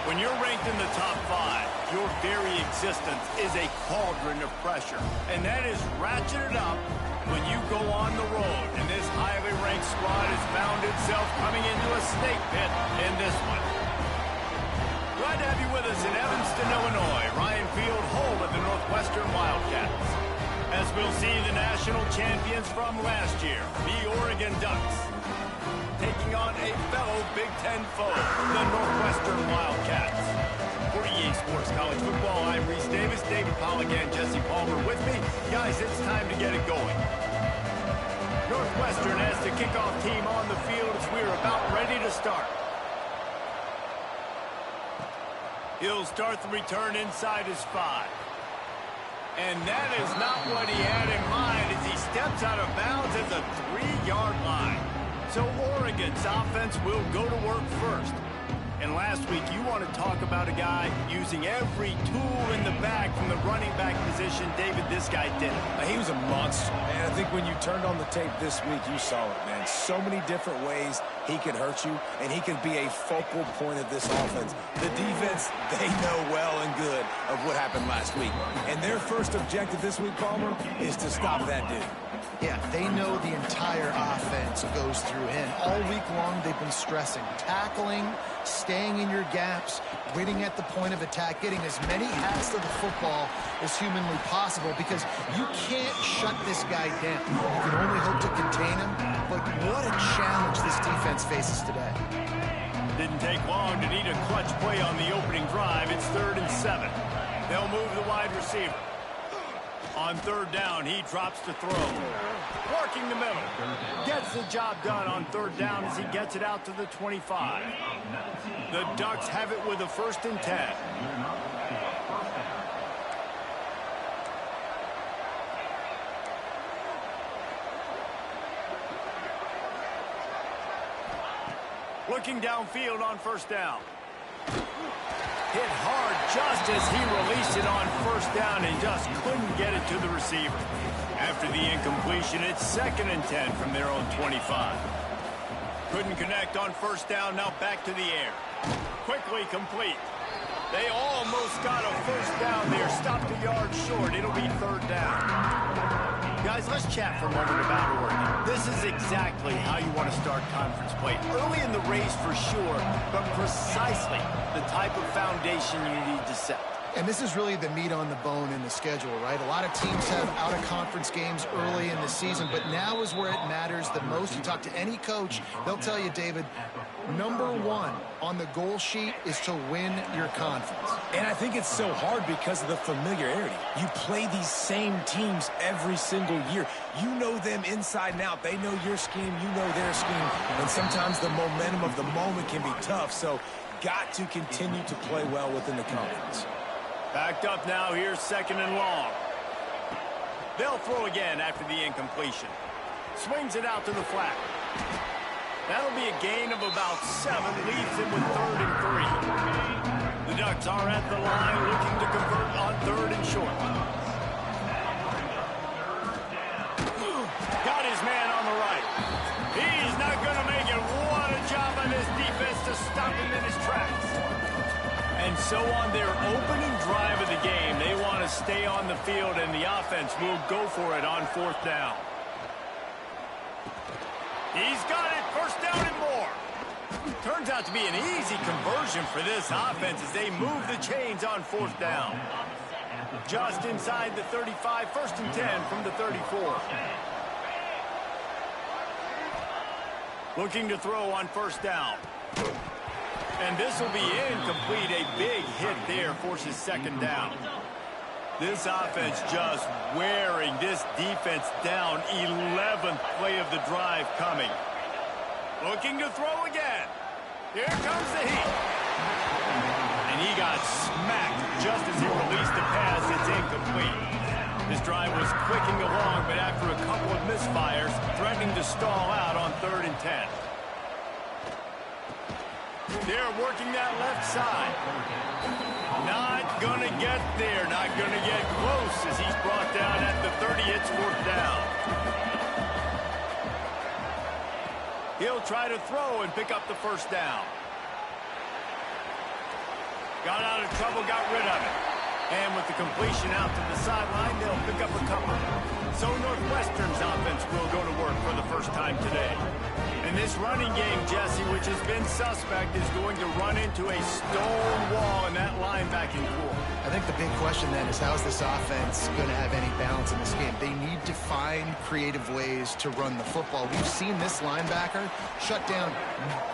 When you're ranked in the top 5, your very existence is a cauldron of pressure. And that is ratcheted up when you go on the road. And this highly ranked squad has found itself coming into a snake pit in this one. Glad to have you with us in Evanston, Illinois. Ryan Field, home of the Northwestern Wildcats. As we'll see the national champions from last year, the Oregon Ducks, taking on a fellow Big Ten foe, the Northwestern Wildcats. For EA Sports College Football, I'm Reese Davis, David Polligan, Jesse Palmer with me. Guys, it's time to get it going. Northwestern has the kickoff team on the field as we're about ready to start. He'll start the return inside his 5. And that is not what he had in mind as he steps out of bounds at the 3-yard line. So Oregon's offense will go to work first. And last week, you want to talk about a guy using every tool in the bag from the running back position. David, this guy did it. He was a monster, man. I think when you turned on the tape this week, you saw it, man. So many different ways he could hurt you, and he could be a focal point of this offense. The defense, they know well and good of what happened last week. And their first objective this week, Palmer, is to stop that dude. Yeah, they know the entire offense goes through him. All week long, they've been stressing, tackling, staying in your gaps, waiting at the point of attack, getting as many hats to the football as humanly possible because you can't shut this guy down. You can only hope to contain him, but what a challenge this defense faces today. Didn't take long to need a clutch play on the opening drive. It's 3rd and 7. They'll move the wide receiver. On 3rd down, he drops to throw. Working the middle. Gets the job done on 3rd down as he gets it out to the 25. The Ducks have it with a 1st and 10. Looking downfield on 1st down. Hit hard just as he released it on 1st down and just couldn't get it to the receiver. After the incompletion, it's 2nd and 10 from their own 25. Couldn't connect on 1st down, now back to the air. Quickly complete. They almost got a 1st down there, stopped a yard short. It'll be 3rd down. Guys, let's chat for a moment about Oregon. This is exactly how you want to start conference play. Early in the race for sure, but precisely the type of foundation you need to set. And this is really the meat on the bone in the schedule, right? A lot of teams have out-of-conference games early in the season, but now is where it matters the most. You talk to any coach, they'll tell you, David, number 1 on the goal sheet is to win your conference. And I think it's so hard because of the familiarity. You play these same teams every single year. You know them inside and out. They know your scheme, you know their scheme, and sometimes the momentum of the moment can be tough, so got to continue to play well within the conference. Backed up now, here's 2nd and long. They'll throw again after the incompletion. Swings it out to the flat. That'll be a gain of about 7, leaves him with 3rd and 3. The Ducks are at the line looking to convert on 3rd and short. Got his man on the right. He's not going to make it. What a job by this defense to stop him in his tracks. And so on their opening drive of the game, they want to stay on the field, and the offense will go for it on 4th down. He's got it, 1st down and more. Turns out to be an easy conversion for this offense as they move the chains on 4th down. Just inside the 35, 1st and 10 from the 34. Looking to throw on 1st down. And this will be incomplete. A big hit there forces 2nd down. This offense just wearing this defense down. 11th play of the drive coming. Looking to throw again. Here comes the heat. And he got smacked just as he released the pass. It's incomplete. This drive was clicking along, but after a couple of misfires, threatening to stall out on 3rd and 10. They're working that left side. Not going to get there. Not going to get close as he's brought down at the 30. It's 4th down. He'll try to throw and pick up the 1st down. Got out of trouble, got rid of it. And with the completion out to the sideline, they'll pick up a couple. So Northwestern's offense will go to work for the first time today. And this running game, Jesse, which has been suspect, is going to run into a stone wall in that linebacking core. I think the big question then is, how's this offense going to have any balance in this game? They need to find creative ways to run the football. We've seen this linebacker shut down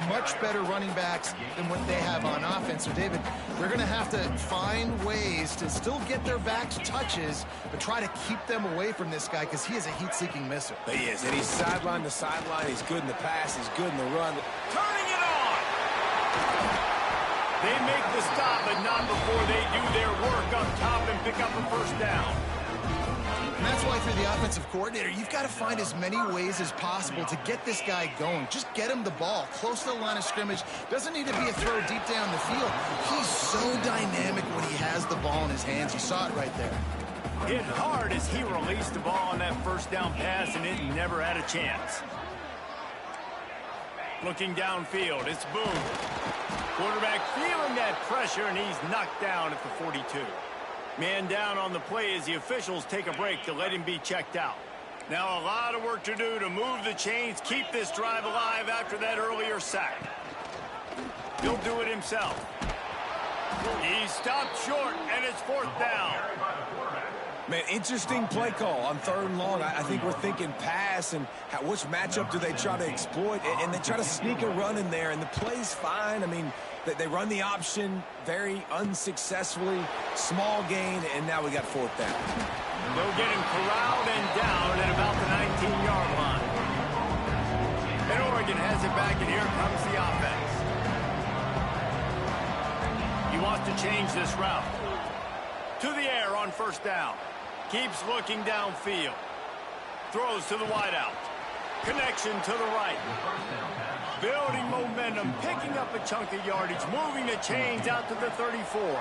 much better running backs than what they have on offense. So, David, they're going to have to find ways to still get their backs touches, but try to keep them away from this guy because he is a heat-seeking missile. He is, and he's sideline to sideline. He's good in the pass. He's good in the run. Turning it on! They make the stop, but not before they do their work up top and pick up a first down. And that's why, through the offensive coordinator, you've got to find as many ways as possible to get this guy going. Just get him the ball close to the line of scrimmage. Doesn't need to be a throw deep down the field. He's so dynamic when he has the ball in his hands. You saw it right there. Hit hard as he released the ball on that first down pass, and it never had a chance. Looking downfield, it's Boone. Quarterback feeling that pressure, and he's knocked down at the 42. Man down on the play as the officials take a break to let him be checked out. Now a lot of work to do to move the chains, keep this drive alive after that earlier sack. He'll do it himself. He's stopped short, and it's fourth down. Man, interesting play call on 3rd and long. I think we're thinking pass and which matchup do they try to exploit, and they try to sneak a run in there, and the play's fine. I mean, they run the option very unsuccessfully, small gain, and now we got 4th down. They'll get him corralled and down at about the 19-yard line. And Oregon has it back, and here comes the offense. He wants to change this route. To the air on first down. Keeps looking downfield. Throws to the wideout. Connection to the right. Building momentum, picking up a chunk of yardage, moving the chains out to the 34.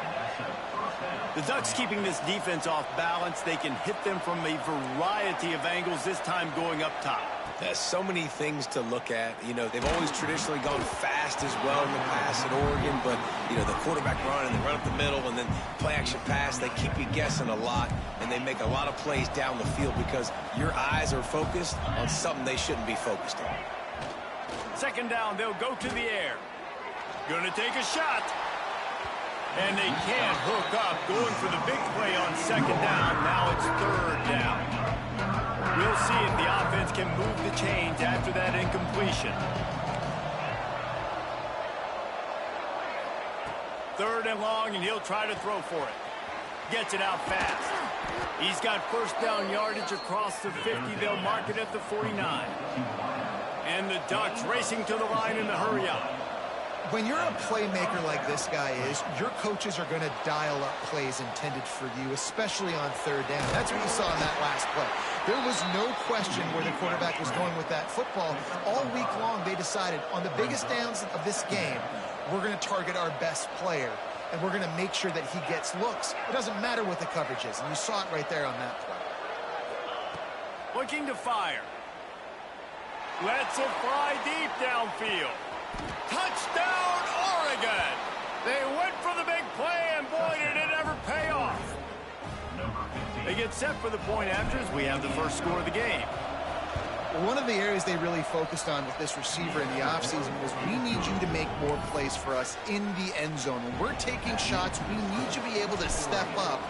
The Ducks keeping this defense off balance. They can hit them from a variety of angles, this time going up top. There's so many things to look at. You know, they've always traditionally gone fast as well in the past at Oregon, but, you know, the quarterback run and they run up the middle and then play action pass, they keep you guessing a lot, and they make a lot of plays down the field because your eyes are focused on something they shouldn't be focused on. 2nd down, they'll go to the air. Gonna take a shot. And they can't hook up, going for the big play on 2nd down. Now it's 3rd down. We'll see if the offense can move the chains after that incompletion. 3rd and long, and he'll try to throw for it. Gets it out fast. He's got first down yardage across the 50. They'll mark it at the 49. And the Ducks racing to the line in the hurry-up. When you're a playmaker like this guy is, your coaches are going to dial up plays intended for you, especially on 3rd down. That's what you saw in that last play. There was no question where the quarterback was going with that football. All week long, they decided on the biggest downs of this game, we're going to target our best player, and we're going to make sure that he gets looks. It doesn't matter what the coverage is, and you saw it right there on that play. Looking to fire. Lets it fly deep downfield. Touchdown, Oregon! They went for the big play, and boy, did it ever pay off. They get set for the point after as we have the first score of the game. One of the areas they really focused on with this receiver in the offseason was, we need you to make more plays for us in the end zone. When we're taking shots, we need you to be able to step up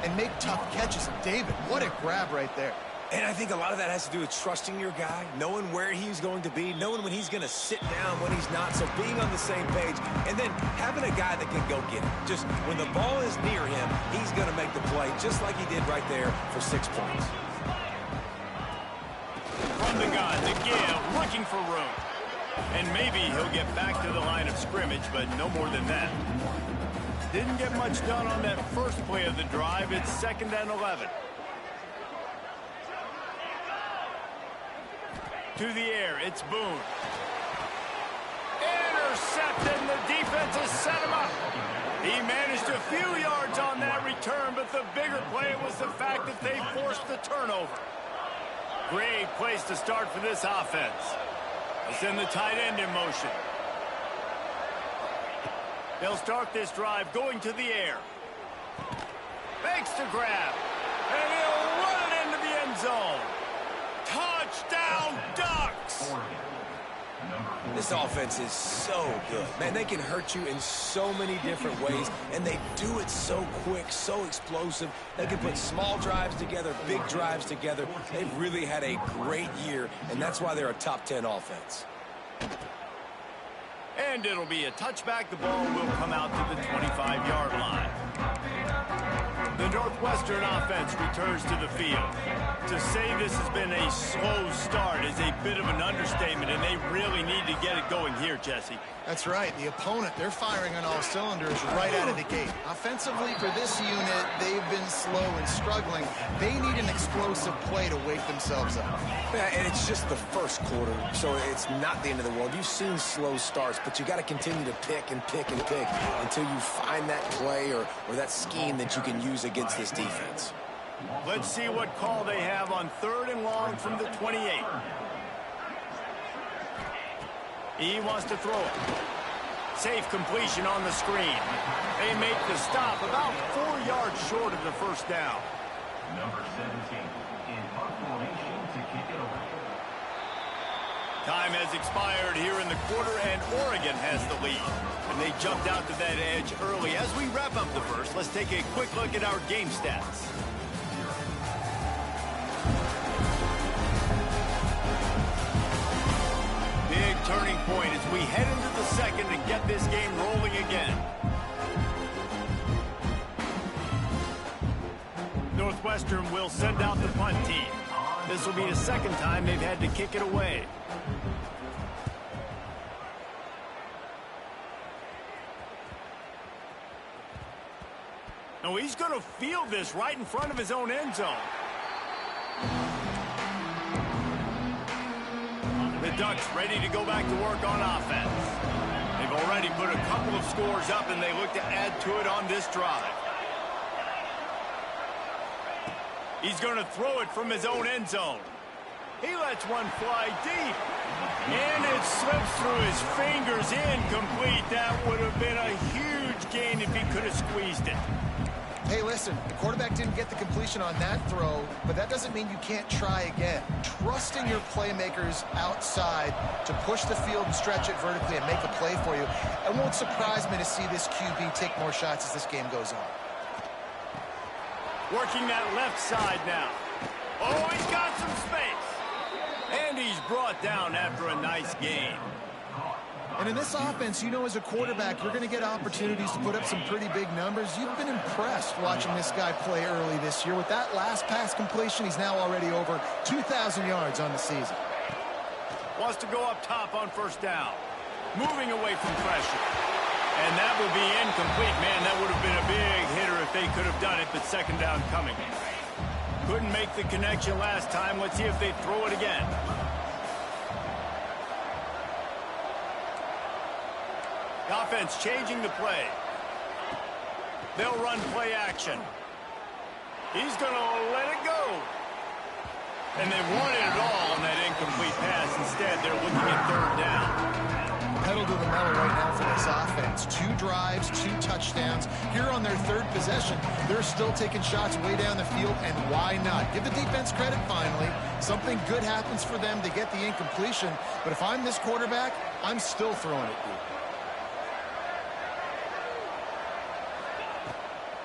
and make tough catches. And David, what a grab right there. And I think a lot of that has to do with trusting your guy, knowing where he's going to be, knowing when he's going to sit down, when he's not, so being on the same page, and then having a guy that can go get it. Just when the ball is near him, he's going to make the play, just like he did right there for 6 points. From the gun, the give, looking for room. And maybe he'll get back to the line of scrimmage, but no more than that. Didn't get much done on that first play of the drive. It's 2nd and 11. To the air, it's Boone. Intercepted, and the defense has set him up. He managed a few yards on that return, but the bigger play was the fact that they forced the turnover. Great place to start for this offense. They send the tight end in motion. They'll start this drive going to the air. Fakes to grab. And he'll run it into the end zone. Touchdown, Ducks! This offense is so good. Man, they can hurt you in so many different ways, and they do it so quick, so explosive. They can put small drives together, big drives together. They've really had a great year, and that's why they're a top 10 offense. And it'll be a touchback. The ball will come out to the 25-yard line. The Northwestern offense returns to the field. To say this has been a slow start is a bit of an understatement, and they really need to get it going here, Jesse. That's right. The opponent, they're firing on all cylinders right out of the gate. Offensively, for this unit, they've been slow and struggling. They need an explosive play to wake themselves up. Yeah, and it's just the first quarter, so it's not the end of the world. You've seen slow starts, but you got to continue to pick and pick and pick until you find that play or that scheme that you can use against this defense. Let's see what call they have on 3rd and long from the 28. He wants to throw it. Safe completion on the screen. They make the stop about 4 yards short of the first down. Number 17 in punt formation to kick it away. Time has expired here in the quarter, and Oregon has the lead. And they jumped out to that edge early. As we wrap up the first, let's take a quick look at our game stats. Big turning point as we head into the second and get this game rolling again. Northwestern will send out the punt team. This will be the second time they've had to kick it away. No, he's going to field this right in front of his own end zone. The Ducks ready to go back to work on offense. They've already put a couple of scores up, and they look to add to it on this drive. He's going to throw it from his own end zone. He lets one fly deep. And it slips through his fingers, incomplete. That would have been a huge gain if he could have squeezed it. Hey, listen, the quarterback didn't get the completion on that throw, but that doesn't mean you can't try again. Trusting your playmakers outside to push the field and stretch it vertically and make a play for you. It won't surprise me to see this QB take more shots as this game goes on. Working that left side now. Oh, he's got some space. And he's brought down after a nice gain. And in this offense, you know, as a quarterback, you're going to get opportunities to put up some pretty big numbers. You've been impressed watching this guy play early this year. With that last pass completion, he's now already over 2,000 yards on the season. Wants to go up top on first down. Moving away from pressure. And that will be incomplete. Man, that would have been a big hitter if they could have done it, but second down coming. Couldn't make the connection last time. Let's see if they throw it again. The offense changing the play. They'll run play action. He's going to let it go. And they wanted it all on that incomplete pass. Instead, they're looking at third down. Pedal to the metal right now for this offense. 2 drives, 2 touchdowns. Here on their third possession, they're still taking shots way down the field, and why not? Give the defense credit finally. Something good happens for them to get the incompletion, but if I'm this quarterback, I'm still throwing it deep.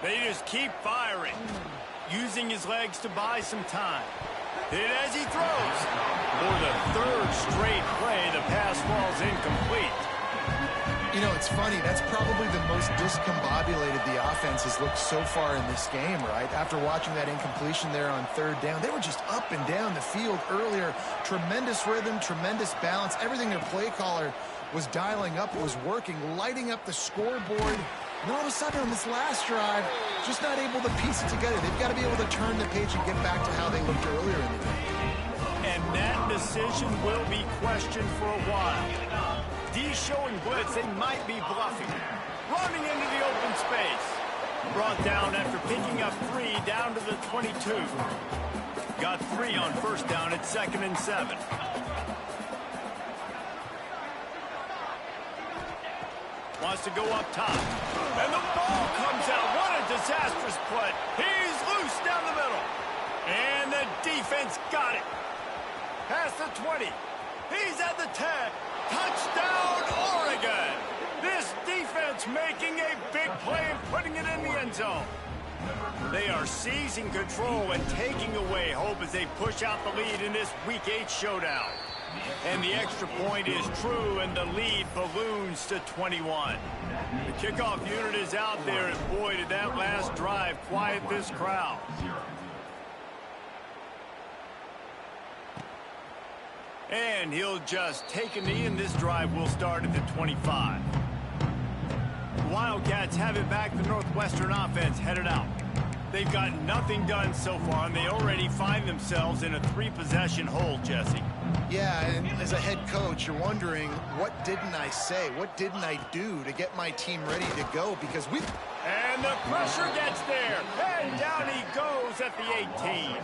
They just keep firing, using his legs to buy some time. Hit as he throws. For the third straight play, the pass falls incomplete. You know, it's funny. That's probably the most discombobulated the offense has looked so far in this game, right? After watching that incompletion there on third down, they were just up and down the field earlier. Tremendous rhythm, tremendous balance. Everything their play caller was dialing up was working, lighting up the scoreboard. And all of a sudden on this last drive, just not able to piece it together. They've got to be able to turn the page and get back to how they looked earlier in the game. And that decision will be questioned for a while. D showing blitz, they might be bluffing. Running into the open space. Brought down after picking up 3 down to the 22. Got 3 on first down at 2nd and 7. Wants to go up top. And the ball comes out. What a disastrous play. He's loose down the middle. And the defense got it. Past the 20. He's at the 10. Touchdown, Oregon. This defense making a big play and putting it in the end zone. They are seizing control and taking away hope as they push out the lead in this Week 8 showdown. And the extra point is true, and the lead balloons to 21. The kickoff unit is out there, and boy, did that last drive quiet this crowd. And he'll just take a knee, and this drive will start at the 25. The Wildcats have it back. The Northwestern offense headed out. They've got nothing done so far, and they already find themselves in a 3-possession hole, Jesse. Yeah, and as a head coach, you're wondering, what didn't I say? What didn't I do to get my team ready to go? Because we... And the pressure gets there, and down he goes at the 18.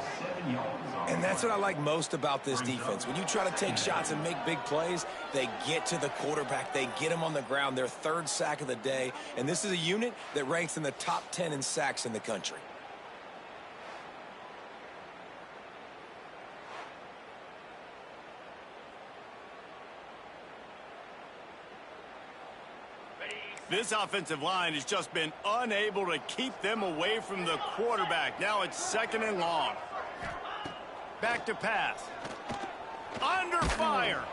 And that's what I like most about this defense. When you try to take shots and make big plays, they get to the quarterback. They get him on the ground. Their 3rd sack of the day. And this is a unit that ranks in the top 10 in sacks in the country. This offensive line has just been unable to keep them away from the quarterback. Now it's 2nd and long. Back to pass. Under fire.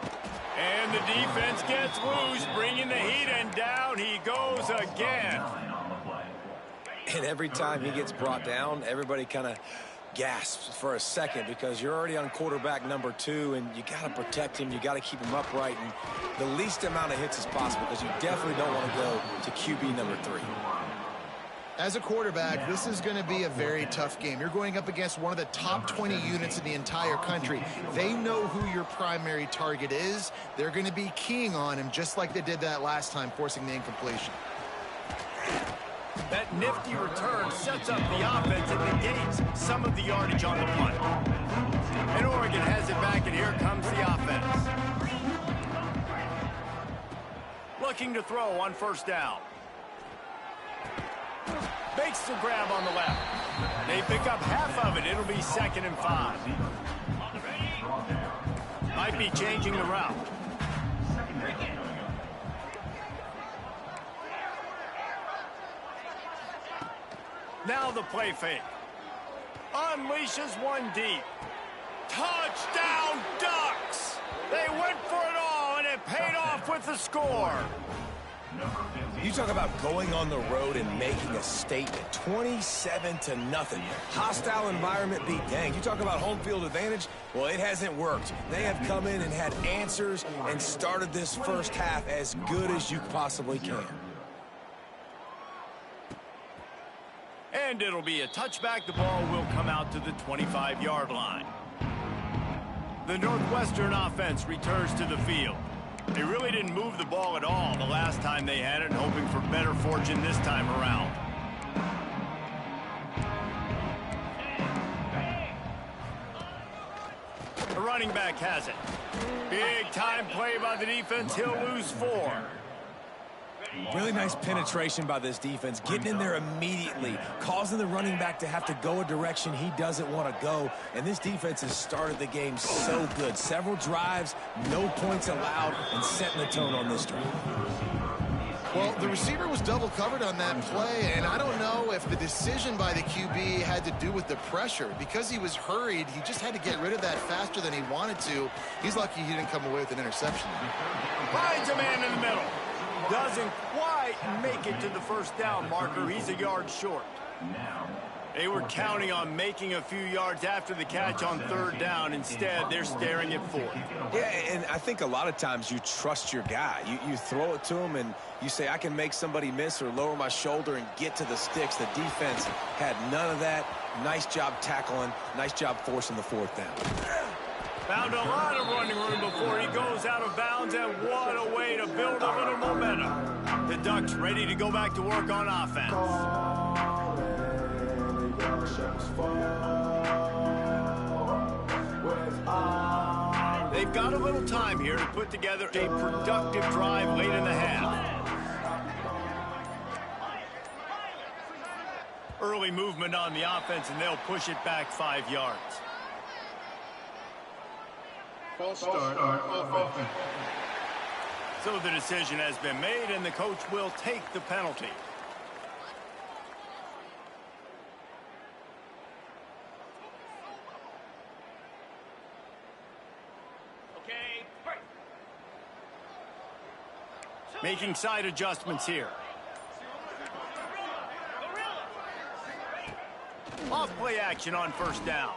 And the defense gets loose, bringing the heat, and down he goes again. And every time he gets brought down, everybody kind of gasps for a second because you're already on quarterback number 2, and you got to protect him. You got to keep him upright and the least amount of hits as possible because you definitely don't want to go to QB number 3. As a quarterback, this is going to be a very tough game. You're going up against one of the top 20 units in the entire country. They know who your primary target is. They're going to be keying on him just like they did that last time, forcing the incompletion. That nifty return sets up the offense and negates some of the yardage on the punt. And Oregon has it back, and here comes the offense. Looking to throw on 1st down. Makes the grab on the left. They pick up half of it. It'll be 2nd and 5. Might be changing the route. Now the play fake. Unleashes one deep. Touchdown, Ducks! They went for it all, and it paid off with the score. You talk about going on the road and making a statement. 27-0. Hostile environment beat dang. You talk about home field advantage. Well, it hasn't worked. They have come in and had answers and started this first half as good as you possibly can. And it'll be a touchback. The ball will come out to the 25-yard line. The Northwestern offense returns to the field. They really didn't move the ball at all the last time they had it, hoping for better fortune this time around. The running back has it. Big time play by the defense. He'll lose 4. Really nice penetration by this defense, getting in there immediately, causing the running back to have to go a direction he doesn't want to go. And this defense has started the game so good. Several drives, no points allowed, and setting the tone on this drive. Well, the receiver was double covered on that play, and I don't know if the decision by the QB had to do with the pressure. Because he was hurried, he just had to get rid of that faster than he wanted to. He's lucky he didn't come away with an interception. Finds a man in the middle. Doesn't quite make it to the 1st down marker. He's a yard short. They were counting on making a few yards after the catch on 3rd down. Instead, they're staring at 4th. Yeah, and I think a lot of times you trust your guy. You throw it to him, and you say, I can make somebody miss or lower my shoulder and get to the sticks. The defense had none of that. Nice job tackling. Nice job forcing the 4th down. Found a lot of running room before he goes out of bounds, and what a way to build a little momentum. The Ducks ready to go back to work on offense. They've got a little time here to put together a productive drive late in the half. Early movement on the offense, and they'll push it back 5 yards. False start of offense. So the decision has been made, and the coach will take the penalty. Making side adjustments here. Off play action on first down.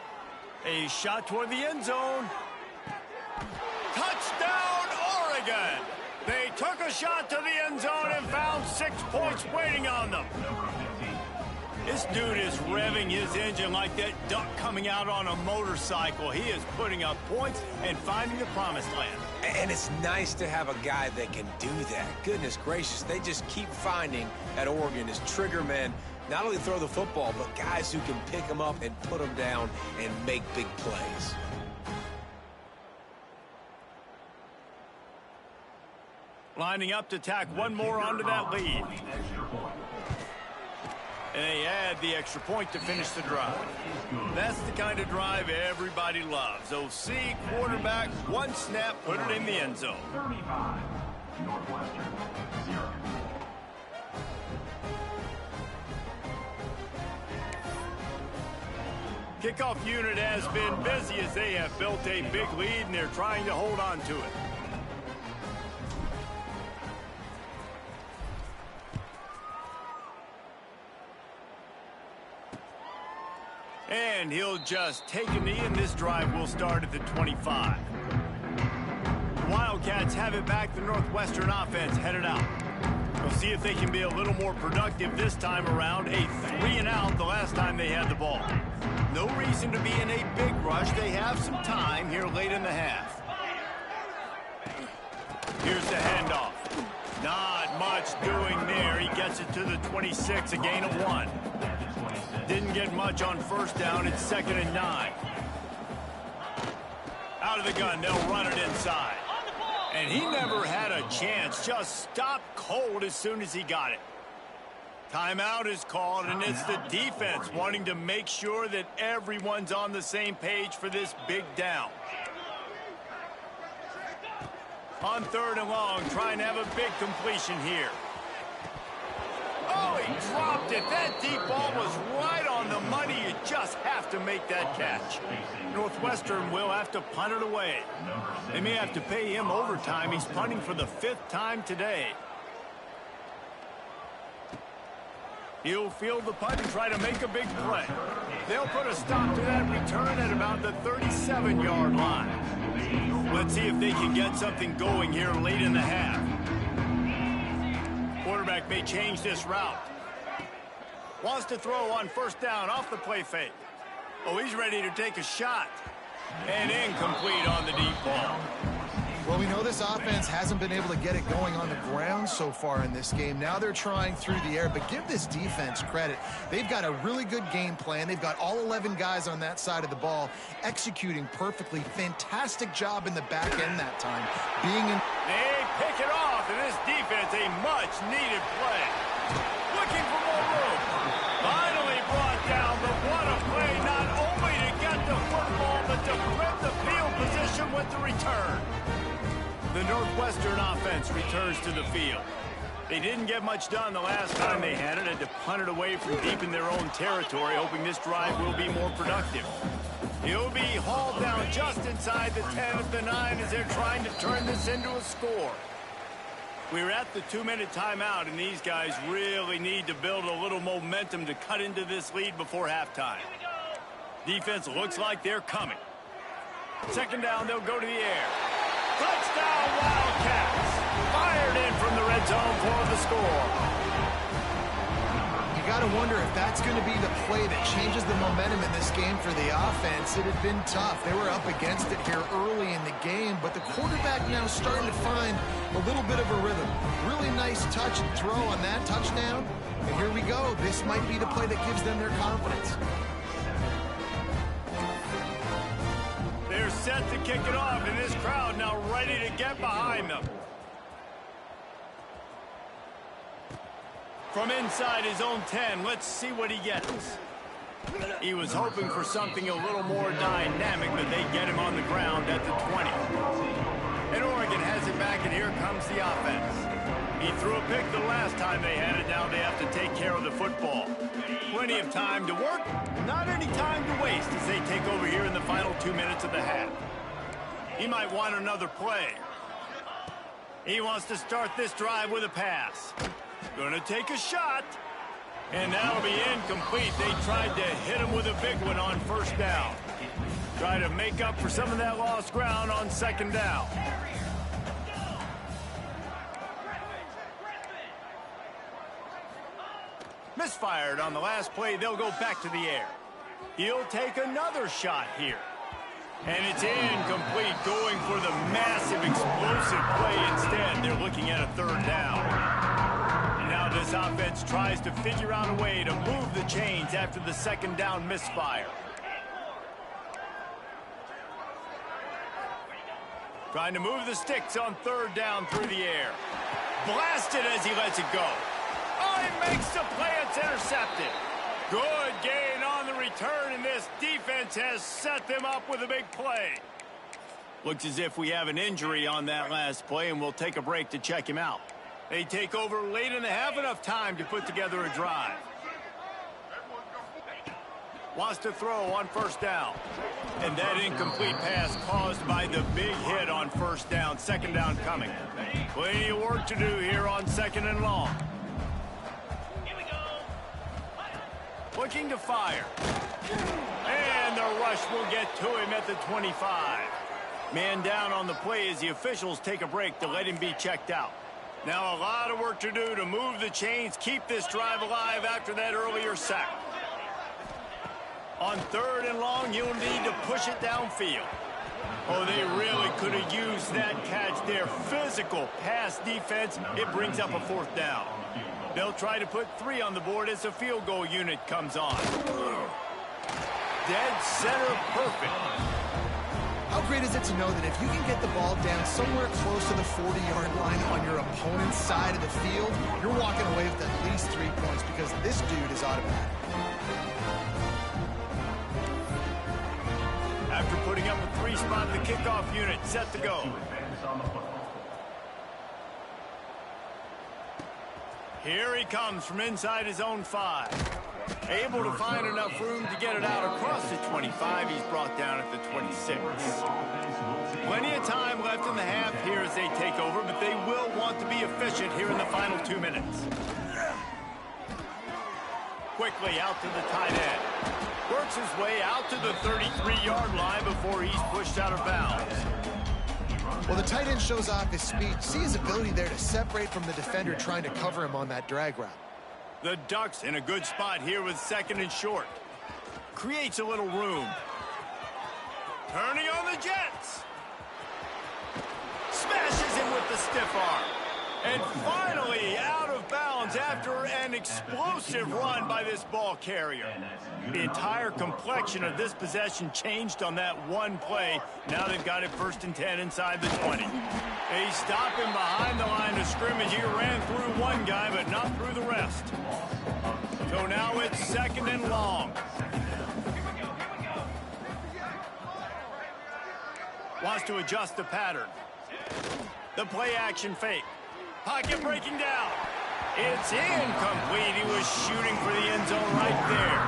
A shot toward the end zone. Touchdown, Oregon! They took a shot to the end zone and found 6 points waiting on them. This dude is revving his engine like that duck coming out on a motorcycle. He is putting up points and finding the promised land. And it's nice to have a guy that can do that. Goodness gracious, they just keep finding at Oregon is trigger men. Not only throw the football, but guys who can pick them up and put them down and make big plays. Lining up to tack one more onto that lead. And they add the extra point to finish the drive. That's the kind of drive everybody loves. OC, quarterback, one snap, put it in the end zone. 35, Northwestern, 0. Kickoff unit has been busy as they have built a big lead, and they're trying to hold on to it. And he'll just take a knee, and this drive will start at the 25. The Wildcats have it back. The Northwestern offense headed out. We'll see if they can be a little more productive this time around. A 3-and-out the last time they had the ball. No reason to be in a big rush. They have some time here late in the half. Here's the handoff. Not much doing there. He gets it to the 26, a gain of 1. Didn't get much on first down. It's 2nd and 9. Out of the gun, they'll run it inside. And he never had a chance. Just stopped cold as soon as he got it. Timeout is called, and it's the defense wanting to make sure that everyone's on the same page for this big down. On 3rd and long, trying to have a big completion here. Oh, he dropped it. That deep ball was right on the money. You just have to make that catch. Northwestern will have to punt it away. They may have to pay him overtime. He's punting for the 5th time today. He'll field the punt and try to make a big play. They'll put a stop to that return at about the 37-yard line. Let's see if they can get something going here late in the half. Quarterback may change this route. Wants to throw on first down off the play fake. Oh, he's ready to take a shot. And incomplete on the deep ball. Well, we know this offense hasn't been able to get it going on the ground so far in this game. Now they're trying through the air, but give this defense credit. They've got a really good game plan. They've got all 11 guys on that side of the ball executing perfectly. Fantastic job in the back end that time. They pick it off, and this defense, a much-needed play. Looking for more room. Finally brought down, but what a play, not only to get the football, but to grab the field position with the return. The Northwestern offense returns to the field. They didn't get much done the last time they had it. Had to punt it away from deep in their own territory, hoping this drive will be more productive. He'll be hauled down just inside the 10 of the 9 as they're trying to turn this into a score. We're at the 2-minute timeout, and these guys really need to build a little momentum to cut into this lead before halftime. Defense looks like they're coming. 2nd down, they'll go to the air. Touchdown, Wildcats! Fired in from the red zone for the score. You got to wonder if that's going to be the play that changes the momentum in this game for the offense. It had been tough. They were up against it here early in the game, but the quarterback now starting to find a little bit of a rhythm. Really nice touch and throw on that touchdown. And here we go. This might be the play that gives them their confidence. They're set to kick it off, and this crowd now ready to get behind them. From inside his own 10, let's see what he gets. He was hoping for something a little more dynamic, but they get him on the ground at the 20. And Oregon has it back, and here comes the offense. He threw a pick the last time they had it. Now they have to take care of the football. Plenty of time to work, not any time to waste as they take over here in the final 2 minutes of the half. He might want another play. He wants to start this drive with a pass. Gonna take a shot. And that'll be incomplete. They tried to hit him with a big one on first down. Try to make up for some of that lost ground on second down. Misfired on the last play. They'll go back to the air. He'll take another shot here. And it's incomplete, going for the massive explosive play instead. They're looking at a third down. Now this offense tries to figure out a way to move the chains after the second down misfire. Trying to move the sticks on third down through the air. Blasted as he lets it go. Oh, he makes the play. It's intercepted. Good gain on the return, and this defense has set them up with a big play. Looks as if we have an injury on that last play, and we'll take a break to check him out. They take over late in the half, enough time to put together a drive. Wants to throw on first down. And that incomplete pass caused by the big hit on first down. Second down coming. Plenty of work to do here on second and long. Looking to fire. And the rush will get to him at the 25. Man down on the play as the officials take a break to let him be checked out. Now a lot of work to do to move the chains, keep this drive alive after that earlier sack. On third and long, you'll need to push it downfield. Oh, they really could have used that catch there. Physical pass defense. It brings up a fourth down. They'll try to put 3 on the board as the field goal unit comes on. Dead center perfect. How great is it to know that if you can get the ball down somewhere close to the 40-yard line on your opponent's side of the field, you're walking away with at least 3 points because this dude is automatic. After putting up a 3-spot, the kickoff unit set to go. Here he comes from inside his own 5. Able to find enough room to get it out across the 25. He's brought down at the 26. Plenty of time left in the half here as they take over, but they will want to be efficient here in the final 2 minutes. Quickly out to the tight end. Works his way out to the 33-yard line before he's pushed out of bounds. Well, the tight end shows off his speed. See his ability there to separate from the defender trying to cover him on that drag route. The Ducks in a good spot here with second and short. Creates a little room. Turning on the Jets. Smashes him with the stiff arm. And finally out of bounds after an explosive run by this ball carrier. The entire complexion of this possession changed on that one play. Now they've got it 1st and 10 inside the 20. They stop him behind the line of scrimmage. He ran through one guy, but not through the rest. So now it's second and long. Wants to adjust the pattern. The play action fake. Pocket breaking down. It's incomplete. He was shooting for the end zone right there.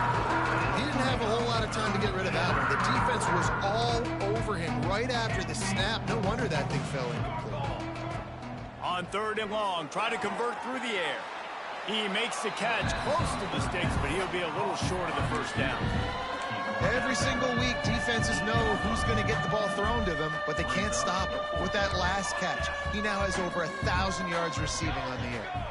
He didn't have a whole lot of time to get rid of that one. The defense was all over him right after the snap. No wonder that thing fell incomplete. On third and long, try to convert through the air. He makes the catch close to the sticks, but he'll be a little short of the first down. Every single week, defenses know who's going to get the ball thrown to them, but they can't stop him. With that last catch, he now has over 1,000 yards receiving on the air.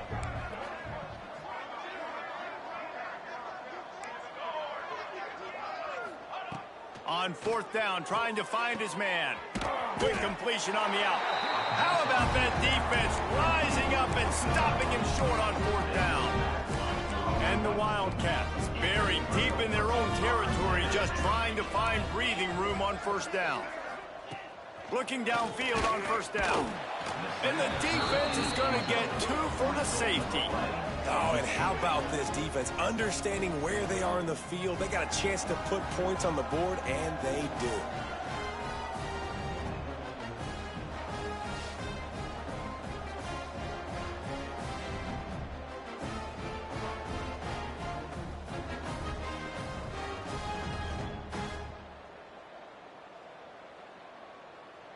On fourth down, trying to find his man. Quick completion on the out. How about that defense rising up and stopping him short on fourth down? And the Wildcats buried deep in their own territory, just trying to find breathing room on first down. Looking downfield on first down. And the defense is going to get 2 for the safety. Oh, it How about this defense? Understanding where they are in the field. They got a chance to put points on the board, and they do.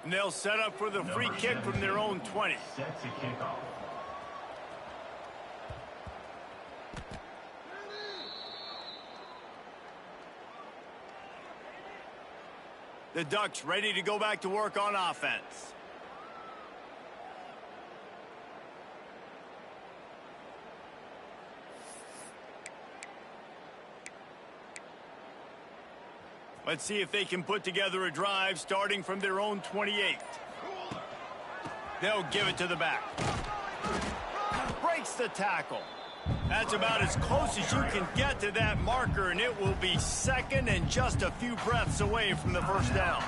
And they'll set up for the free kick from their own 20. Set to kick off. The Ducks ready to go back to work on offense. Let's see if they can put together a drive starting from their own 28. They'll give it to the back. Breaks the tackle. That's about as close as you can get to that marker, and it will be second and just a few breaths away from the first down.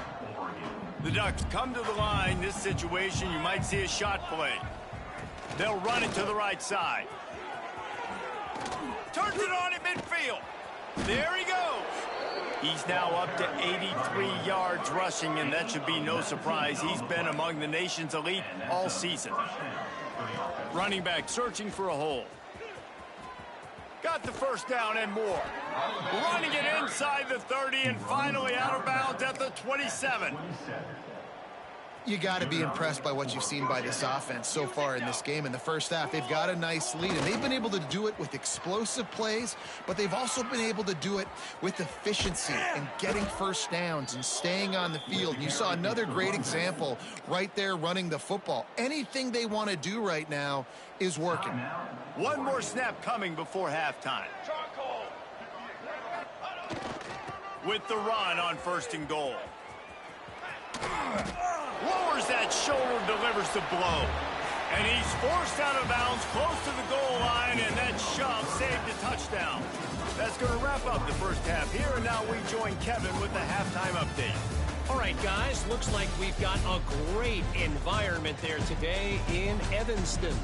The Ducks come to the line. This situation, you might see a shot play. They'll run it to the right side. Turns it on at midfield. There he goes. He's now up to 83 yards rushing, and that should be no surprise. He's been among the nation's elite all season. Running back searching for a hole. Got the first down and more. Running it inside the 30 and finally out of bounds at the 27. You got to be impressed by what you've seen by this offense so far in this game. In the first half, they've got a nice lead, and they've been able to do it with explosive plays, but they've also been able to do it with efficiency and getting first downs and staying on the field. You saw another great example right there running the football. Anything they want to do right now is working. One more snap coming before halftime. With the run on first and goal. Lowers that shoulder, delivers the blow. And he's forced out of bounds close to the goal line, and that shove saved a touchdown. That's going to wrap up the first half here, and now we join Kevin with the halftime update. All right, guys, looks like we've got a great environment there today in Evanston.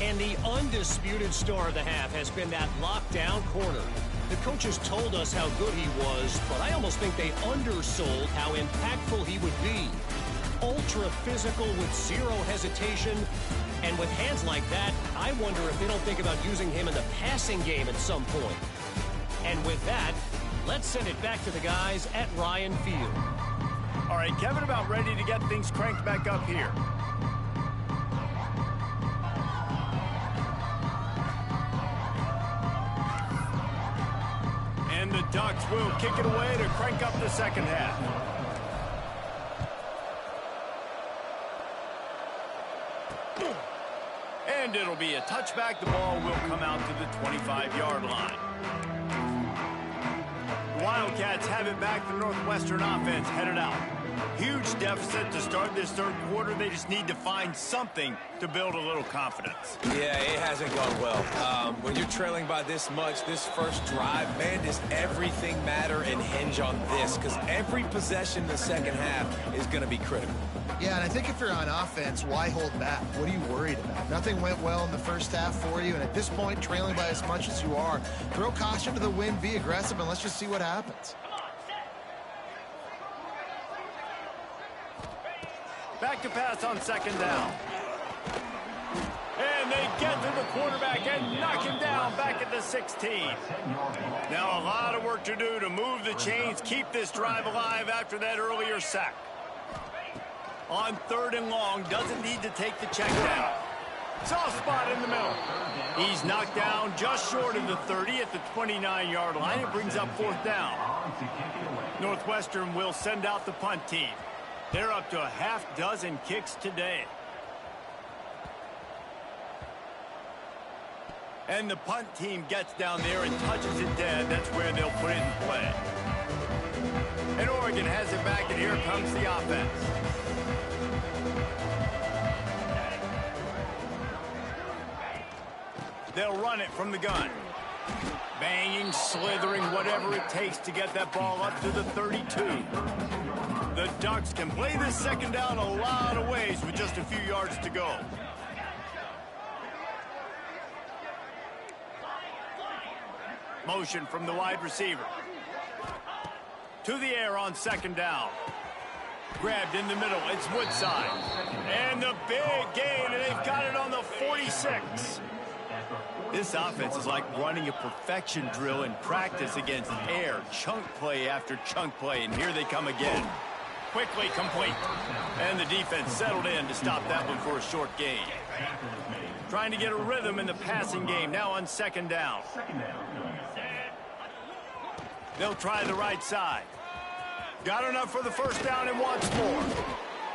And the undisputed star of the half has been that lockdown corner. The coaches told us how good he was, but I almost think they undersold how impactful he would be. Ultra physical with zero hesitation, and with hands like that, I wonder if they don't think about using him in the passing game at some point. And with that, let's send it back to the guys at Ryan Field. All right, Kevin, about ready to get things cranked back up here. And the Ducks will kick it away to crank up the second half. And it'll be a touchback. The ball will come out to the 25-yard line. The Wildcats have it back. The Northwestern offense headed out. Huge deficit to start this third quarter. They just need to find something to build a little confidence. Yeah, it hasn't gone well. When you're trailing by this much, this first drive, man, does everything matter and hinge on this? Because every possession in the second half is going to be critical. Yeah, and I think if you're on offense, why hold back? What are you worried about? Nothing went well in the first half for you, and at this point, trailing by as much as you are, throw caution to the wind, be aggressive, and let's just see what happens. Back to pass on second down. And they get to the quarterback and knock him down back at the 16. Now a lot of work to do to move the chains, keep this drive alive after that earlier sack. On third and long, doesn't need to take the check down. Soft spot in the middle. He's knocked down just short of the 30 at the 29-yard line. It brings up fourth down. Northwestern will send out the punt team. They're up to a half dozen kicks today. And the punt team gets down there and touches it dead. That's where they'll put it in play. And Oregon has it back, and here comes the offense. They'll run it from the gun. Banging, slithering, whatever it takes to get that ball up to the 32. The Ducks can play this second down a lot of ways with just a few yards to go. motion from the wide receiver. To the air on second down. Grabbed in the middle. It's Woodside. And the big gain, and they've got it on the 46. This offense is like running a perfection drill in practice against air. Chunk play after chunk play, and here they come again. Quickly complete. And the defense settled in to stop that one for a short gain. Trying to get a rhythm in the passing game now on second down. They'll try the right side. Got enough for the first down and wants more.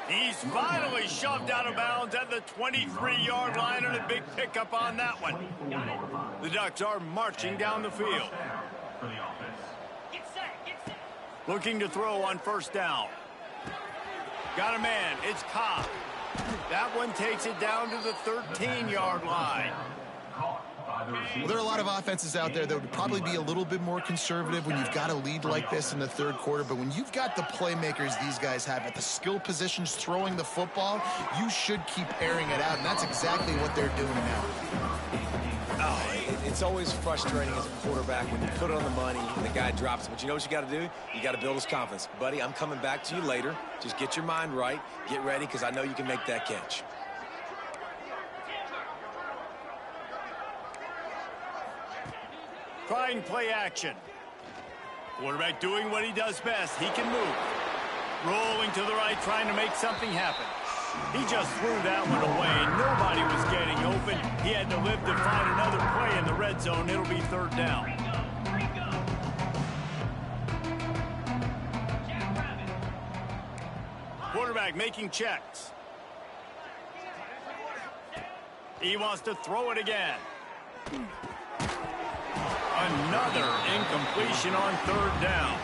He's finally shoved out of bounds at the 23-yard line, and a big pickup on that one. The Ducks are marching down the field. Looking to throw on first down. Got a man. It's Cobb. That one takes it down to the 13-yard line. Well, there are a lot of offenses out there that would probably be a little bit more conservative when you've got a lead like this in the third quarter. But when you've got the playmakers these guys have at the skill positions throwing the football, you should keep airing it out. And that's exactly what they're doing now. It's always frustrating as a quarterback when you put it on the money and the guy drops it. But you know what you got to do? You got to build his confidence. Buddy, I'm coming back to you later. Just get your mind right. Get ready, because I know you can make that catch. Trying play action. Quarterback doing what he does best. He can move. Rolling to the right, trying to make something happen. He just threw that one away. Nobody was getting open. He had to live to find another play in the red zone. It'll be third down. Quarterback making checks. He wants to throw it again. Another incompletion on third down.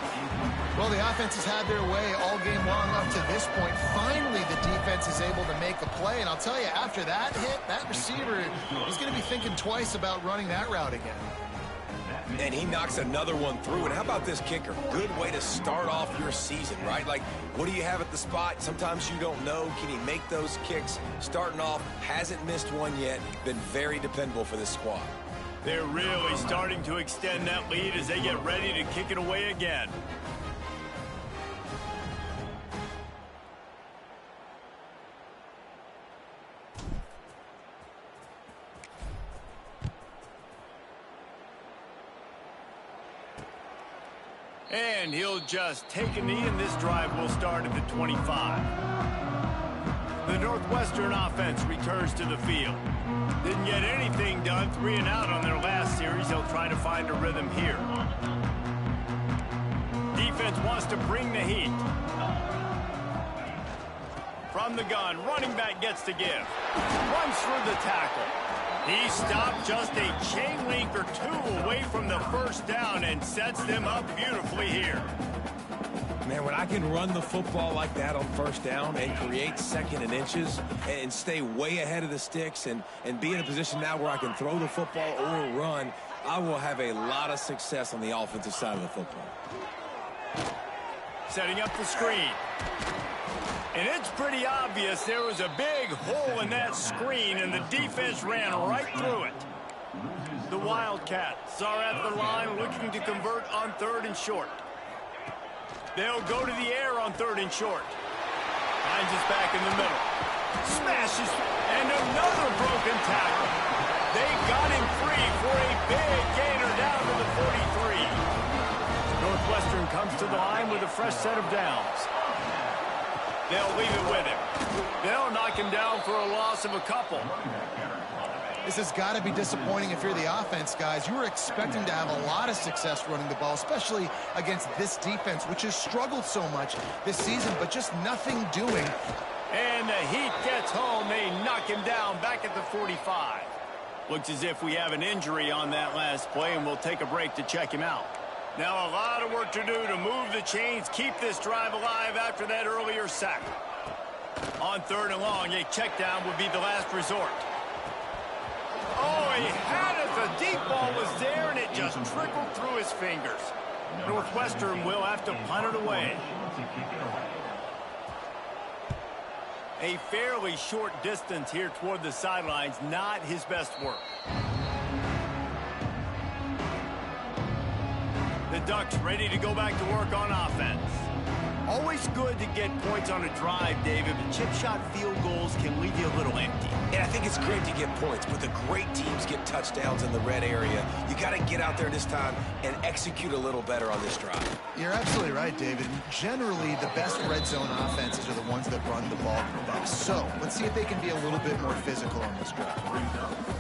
Well, the offense has had their way all game long up to this point. Finally, the defense is able to make a play. And I'll tell you, after that hit, that receiver is going to be thinking twice about running that route again. And he knocks another one through. And how about this kicker? Good way to start off your season, right? Like, what do you have at the spot? Sometimes you don't know. Can he make those kicks? Starting off, hasn't missed one yet. Been very dependable for this squad. They're really starting to extend that lead as they get ready to kick it away again. And he'll just take a knee, and this drive will start at the 25. The Northwestern offense returns to the field. Didn't get anything done, 3 and out on their last series. They'll try to find a rhythm here. Defense wants to bring the heat. From the gun, running back gets to give. Runs through the tackle. He stopped just a chain link or two away from the first down and sets them up beautifully here. Man, when I can run the football like that on first down and create second and inches and stay way ahead of the sticks and be in a position now where I can throw the football or run, I will have a lot of success on the offensive side of the football. Setting up the screen. And it's pretty obvious there was a big hole in that screen, and the defense ran right through it. The Wildcats are at the line looking to convert on third and short. They'll go to the air on third and short. Finds us back in the middle. Smashes, and another broken tackle. They got him free for a big gainer down to the 43. Northwestern comes to the line with a fresh set of downs. They'll leave it with him. They'll knock him down for a loss of a couple. This has got to be disappointing if you're the offense, guys. You were expecting to have a lot of success running the ball, especially against this defense, which has struggled so much this season, but just nothing doing. And the heat gets home. They knock him down back at the 45. Looks as if we have an injury on that last play, and we'll take a break to check him out. Now a lot of work to do to move the chains, keep this drive alive after that earlier sack. On third and long, a check down would be the last resort. Oh, he had it. The deep ball was there, and it just trickled through his fingers. Northwestern will have to punt it away. A fairly short distance here toward the sidelines, not his best work. the Ducks ready to go back to work on offense. Always good to get points on a drive, David, but chip shot field goals can leave you a little empty. And I think it's great to get points, but the great teams get touchdowns in the red area. You got to get out there this time and execute a little better on this drive. You're absolutely right, David. Generally, the best red zone offenses are the ones that run the ball the best. So let's see if they can be a little bit more physical on this drive.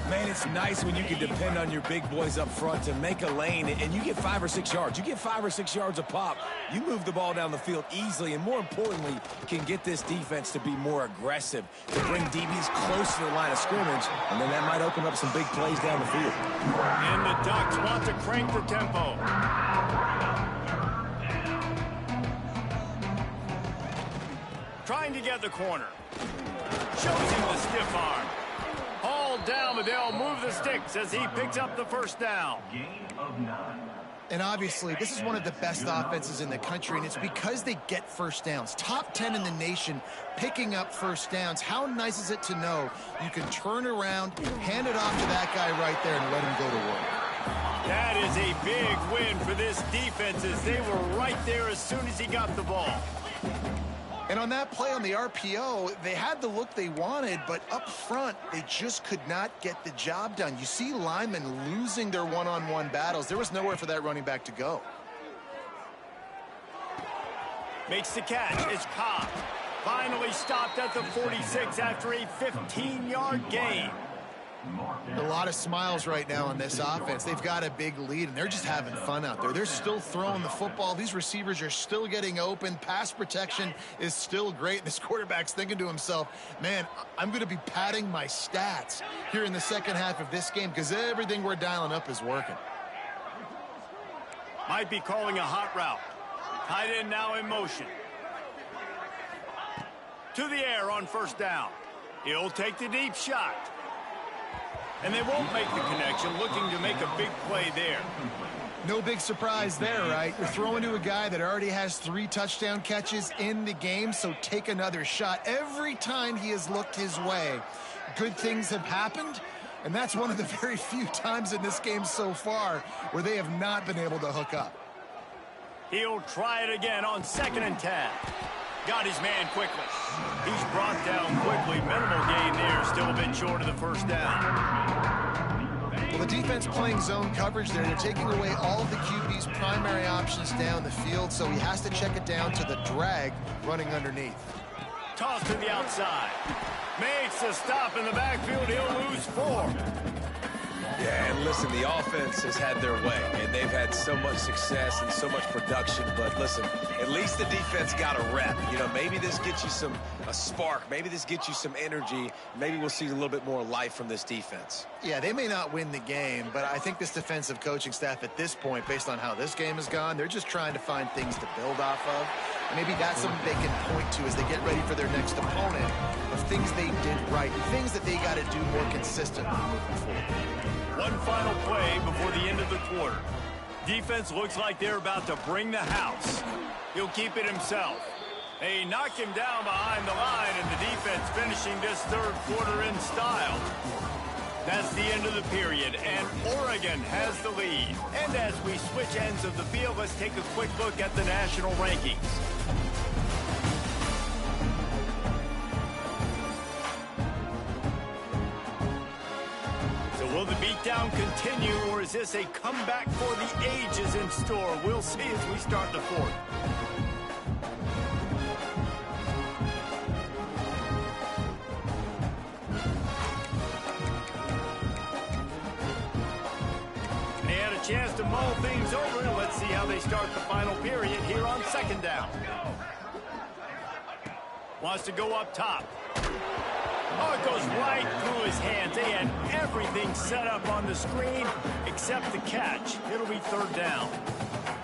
Man, it's nice when you can depend on your big boys up front to make a lane, and you get 5 or 6 yards. You get 5 or 6 yards a pop. You move the ball down the field easily, and more importantly, can get this defense to be more aggressive, to bring DBs close to the line of scrimmage, and then that might open up some big plays down the field. And the Ducks want to crank the tempo. Trying to get the corner. Shows him the stiff arm. Hauled down, but they'll move the sticks as he picks up the first down. Gain of 9. And obviously, this is one of the best offenses in the country, and it's because they get first downs. Top 10 in the nation picking up first downs. How nice is it to know you can turn around, hand it off to that guy right there, and let him go to work? That is a big win for this defense as they were right there as soon as he got the ball. And on that play on the RPO, they had the look they wanted, but up front, they just could not get the job done. You see linemen losing their one-on-one battles. There was nowhere for that running back to go. Makes the catch. It's Cobb. Finally stopped at the 46 after a 15-yard gain. A lot of smiles right now on this offense. They've got a big lead, and they're just having fun out there. They're still throwing the football. These receivers are still getting open. Pass protection is still great. This quarterback's thinking to himself, man, I'm going to be padding my stats here in the second half of this game because everything we're dialing up is working. Might be calling a hot route. Tight end now in motion. To the air on first down. He'll take the deep shot. And they won't make the connection, looking to make a big play there. No big surprise there, right? You're throwing to a guy that already has 3 touchdown catches in the game, so take another shot. Every time he has looked his way, good things have happened, and that's one of the very few times in this game so far where they have not been able to hook up. He'll try it again on 2nd and 10. Got his man quickly. He's brought down quickly. Minimal gain there. Still a bit short of the first down. Well, the defense playing zone coverage there. They're taking away all of the QB's primary options down the field, so he has to check it down to the drag running underneath. Toss to the outside. Makes the stop in the backfield. He'll lose 4. Yeah, and listen, the offense has had their way, and they've had so much success and so much production. But listen, at least the defense got a rep. You know, maybe this gets you a spark. Maybe this gets you some energy. Maybe we'll see a little bit more life from this defense. Yeah, they may not win the game, but I think this defensive coaching staff at this point, based on how this game has gone, they're just trying to find things to build off of. Maybe that's something they can point to as they get ready for their next opponent of things they did right, things that they got to do more consistently moving forward. One final play before the end of the quarter. Defense looks like they're about to bring the house. He'll keep it himself. They knock him down behind the line, and the defense finishing this third quarter in style. That's the end of the period, and Oregon has the lead. And as we switch ends of the field, let's take a quick look at the national rankings. Will the beatdown continue, or is this a comeback for the ages in store? We'll see as we start the fourth. They had a chance to mull things over, and let's see how they start the final period here on 2nd down. Wants to go up top. Oh, it goes right through his hands. They had everything set up on the screen except the catch. It'll be 3rd down.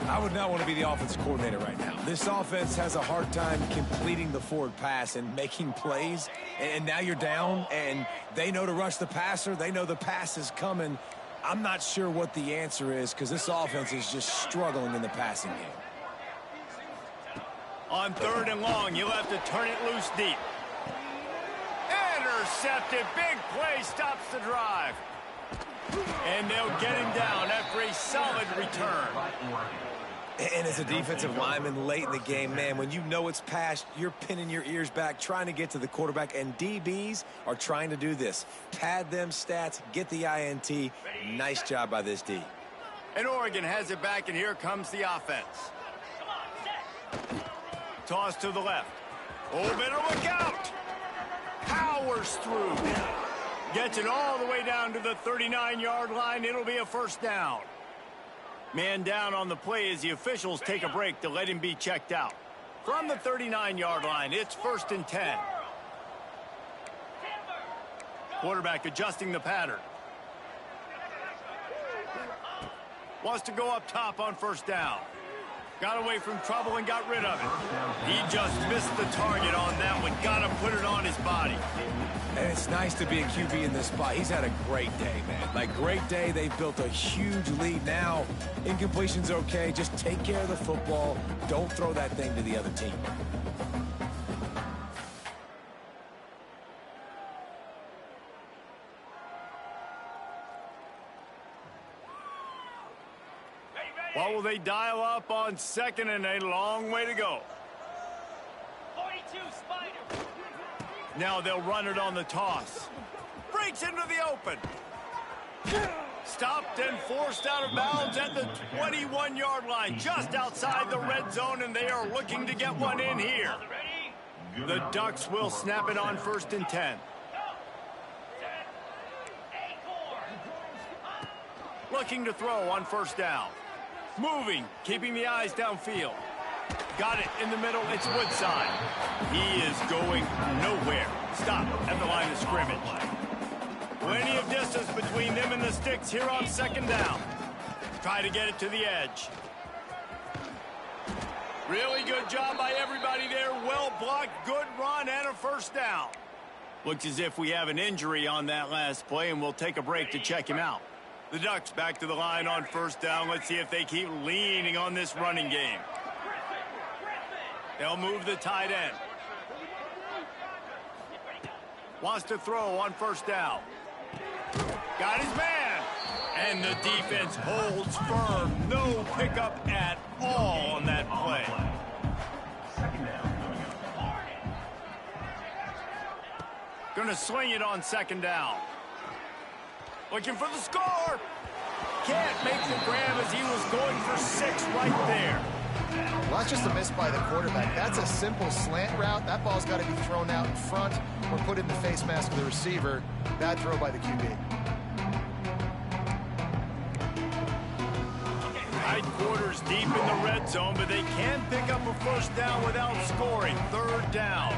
I would not want to be the offensive coordinator right now. This offense has a hard time completing the forward pass and making plays. And now you're down, and they know to rush the passer. They know the pass is coming. I'm not sure what the answer is because this offense is just struggling in the passing game. On 3rd and long, you'll have to turn it loose deep. Intercepted. Big play stops the drive. And they'll get him down after a solid return. And as a defensive lineman late in the game, man, when you know it's past, you're pinning your ears back, trying to get to the quarterback, and DBs are trying to do this. Pad them stats, get the INT. Nice job by this D. And Oregon has it back, and here comes the offense. Toss to the left. Oh, better look out. Powers through. Gets it all the way down to the 39-yard line. It'll be a first down. Man down on the play as the officials take a break to let him be checked out. From the 39-yard line, it's 1st and 10. Quarterback adjusting the pattern. Wants to go up top on first down. Got away from trouble and got rid of it. He just missed the target on that one. Got to put it on his body. And it's nice to be a QB in this spot. He's had a great day, man. Like, great day. They've built a huge lead now. Incompletion's okay. Just take care of the football. Don't throw that thing to the other team. What will they dial up on 2nd and a long way to go? 42 Spider. Now they'll run it on the toss. Breaks into the open. Stopped and forced out of bounds at the 21-yard line, just outside the red zone, and they are looking to get one in here. The Ducks will snap it on 1st and 10. Looking to throw on first down. Moving, keeping the eyes downfield. Got it in the middle, it's Woodside. He is going nowhere. Stop at the line of scrimmage. Plenty of distance between them and the sticks here on 2nd down. Try to get it to the edge. Really good job by everybody there. Well blocked, good run, and a first down. Looks as if we have an injury on that last play, and we'll take a break to check him out. The Ducks back to the line on first down. Let's see if they keep leaning on this running game. They'll move the tight end. Wants to throw on first down. Got his man. And the defense holds firm. No pickup at all on that play. Gonna swing it on 2nd down. Looking for the score. Can't make the grab as he was going for 6 right there. Well, that's just a miss by the quarterback. That's a simple slant route. That ball's got to be thrown out in front or put in the face mask of the receiver. Bad throw by the QB. Tight quarters deep in the red zone, but they can pick up a first down without scoring. 3rd down.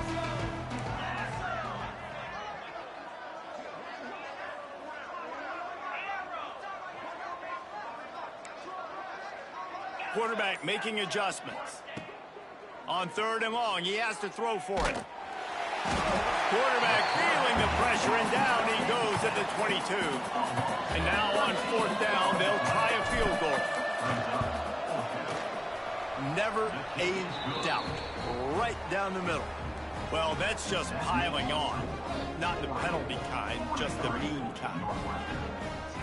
Quarterback making adjustments. On 3rd and long, he has to throw for it. Quarterback feeling the pressure, and down he goes at the 22. And now on 4th down, they'll try a field goal. Never a doubt. Right down the middle. Well, that's just piling on. Not the penalty kind, just the mean kind.